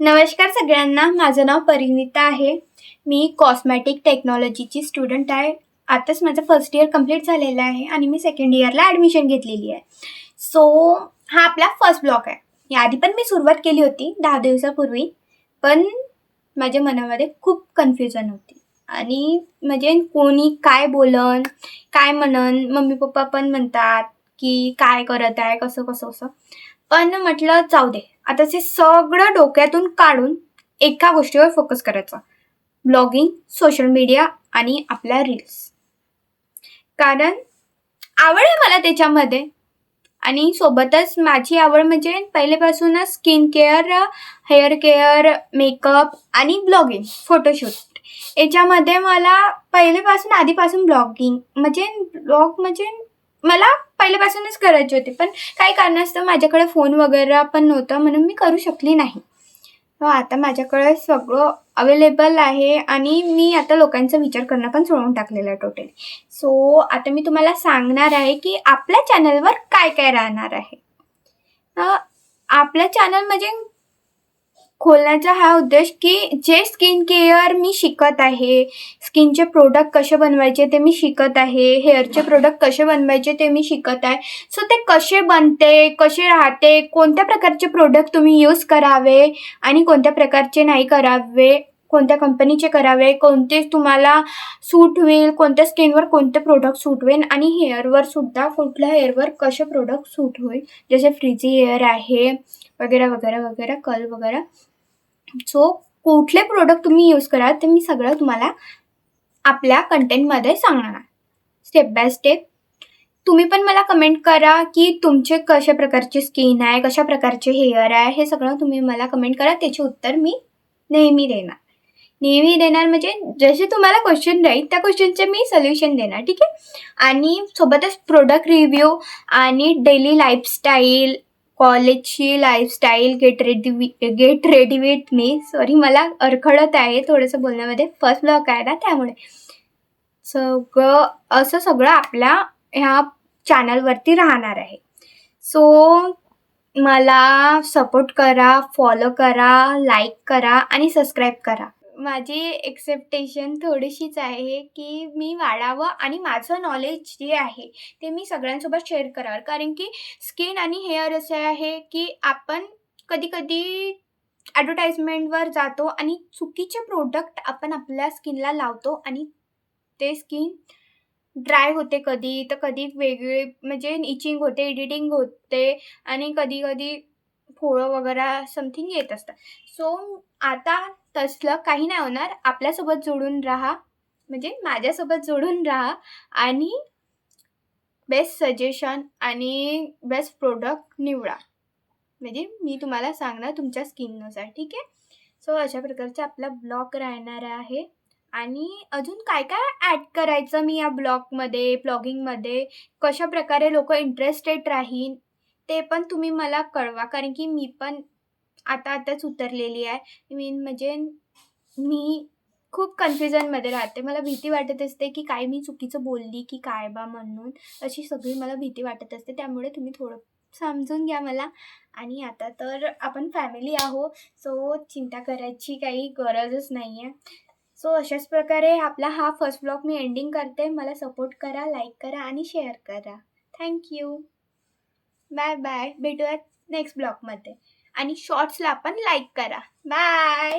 नमस्कार सगळ्यांना. माझं नाव परिणिता आहे. मी कॉस्मॅटिक टेक्नॉलॉजीची स्टुडंट आहे. आताच माझं फर्स्ट इयर कंप्लीट झालेलं आहे आणि मी सेकंड इयरला ॲडमिशन घेतलेली आहे. सो हा आपला फर्स्ट ब्लॉग आहे. याआधी पण मी सुरुवात केली होती 10 दिवसापूर्वी, पण माझ्या मनामध्ये खूप कन्फ्युजन होती आणि म्हणजे कोणी काय बोलन, काय म्हणन, मम्मी पप्पा पण म्हणतात की काय करत आहे, कसं कसं कसं. पण म्हटलं जाऊ दे, आता ते सगळं डोक्यातून काढून एका गोष्टीवर फोकस करायचा, ब्लॉगिंग, सोशल मीडिया आणि आपल्या रील्स. कारण आवड आहे मला त्याच्यामध्ये आणि सोबतच माझी आवड म्हणजे पहिल्यापासूनच skin care, hair care, makeup आणि ब्लॉगिंग, फोटोशूट याच्यामध्ये मला पहिल्यापासून आधीपासून ब्लॉग म्हणजे मला पहिल्यापासूनच करायचे होते. पण काही कारणास्तव माझ्याकडे फोन वगैरे पण नव्हता म्हणून मी करू शकली नाही. आता माझ्याकडे सगळं अवेलेबल आहे आणि मी आता लोकांचा विचार करणं पण सोडून टाकलेलं आहे टोटली. सो आता मी तुम्हाला सांगणार आहे की आपल्या चॅनलवर काय काय राहणार आहे. आपल्या चॅनल म्हणजे खोलण्याचा हा उद्देश की जे स्किन केअर मी शिकत आहे, स्किनचे प्रोडक्ट कसे बनवायचे ते मी शिकत आहे, हेअरचे प्रोडक्ट कसे बनवायचे ते मी शिकत आहे. सो ते कसे बनते, कसे राहते, कोणत्या प्रकारचे प्रोडक्ट तुम्ही यूज करावे आणि कोणत्या प्रकारचे नाही करावे, कोणत्या कंपनीचे करावे, कोणते तुम्हाला सूट होईल, कोणत्या स्किनवर कोणते प्रोडक्ट सूट होईल आणि हेअरवर सुद्धा कुठल्या हेअरवर कसे प्रोडक्ट सूट होईल, जसे फ्रीझी हेअर आहे वगैरे वगैरे वगैरे, कर्ल वगैरे. सो कुठले प्रोडक्ट तुम्ही यूज करा ते मी सगळं तुम्हाला आपल्या कंटेंटमध्ये सांगणार आहे, स्टेप बाय स्टेप. तुम्ही पण मला कमेंट करा की तुमचे कशा प्रकारचे स्किन आहे, कशा प्रकारचे हेअर आहे, हे सगळं तुम्ही मला कमेंट करा. त्याचे उत्तर मी नेहमी देणार म्हणजे जसे तुम्हाला क्वेश्चन राहील त्या क्वेश्चनचे मी सोल्युशन देणार, ठीक आहे. आणि सोबतच प्रोडक्ट रिव्ह्यू आणि डेली लाईफस्टाईल, कॉलेजची lifestyle, get ready with me. Sorry, मला अडखळत आहे थोडंसं बोलण्यामध्ये, फर्स्ट ब्लॉग आहे ना त्यामुळे. असं सगळं आपल्या ह्या चॅनलवरती राहणार आहे. सो मला सपोर्ट करा, फॉलो करा, लाईक करा आणि सबस्क्राईब करा. माझी एक्सेप्टेशन थोडीशीच आहे की मी वाढावं आणि माझं नॉलेज जे आहे ते मी सगळ्यांसोबत शेअर करावं. कारण की स्किन आणि हेअर असे आहे की आपण कधी ॲडव्हर्टाईजमेंटवर जातो आणि चुकीचे प्रोडक्ट आपण आपल्या स्किनला लावतो आणि ते स्किन ड्राय होते, कधी तर कधी वेगळे म्हणजे इचिंग होते, एडिटिंग होते आणि कधी फोळं वगैरे समथिंग येत असतं. सो आता तसलं काही नाही होणार. आपल्यासोबत जोडून राहा, म्हणजे माझ्यासोबत जोडून राहा आणि बेस्ट सजेशन आणि बेस्ट प्रोडक्ट निवडा. म्हणजे मी तुम्हाला सांगणार तुमच्या स्किननुसार, ठीक आहे. सो अशा प्रकारचा आपला ब्लॉग राहणार आहे. आणि अजून काय काय ॲड करायचं मी या ब्लॉगिंगमध्ये, कशा प्रकारे लोक इंटरेस्टेड राहीन ते पण तुम्ही मला कळवा. कारण की मी पण आताच उतरलेली आहे. मी खूप कन्फ्युजनमध्ये राहते. मला भीती वाटत असते की काय मी चुकीचं बोलली की काय बा म्हणून, अशी सगळी मला भीती वाटत असते. त्यामुळे तुम्ही थोडं समजून घ्या मला. आणि आता तर आपण फॅमिली आहोत, सो चिंता करायची काही गरजच नाही आहे. सो अशाच प्रकारे आपला हा फर्स्ट ब्लॉग मी एंडिंग करते. मला सपोर्ट करा, लाईक करा आणि शेअर करा. थँक्यू. Bye bye. भेटूयात नेक्स्ट ब्लॉगमध्ये आणि शॉर्ट्सला पण लाईक करा. बाय.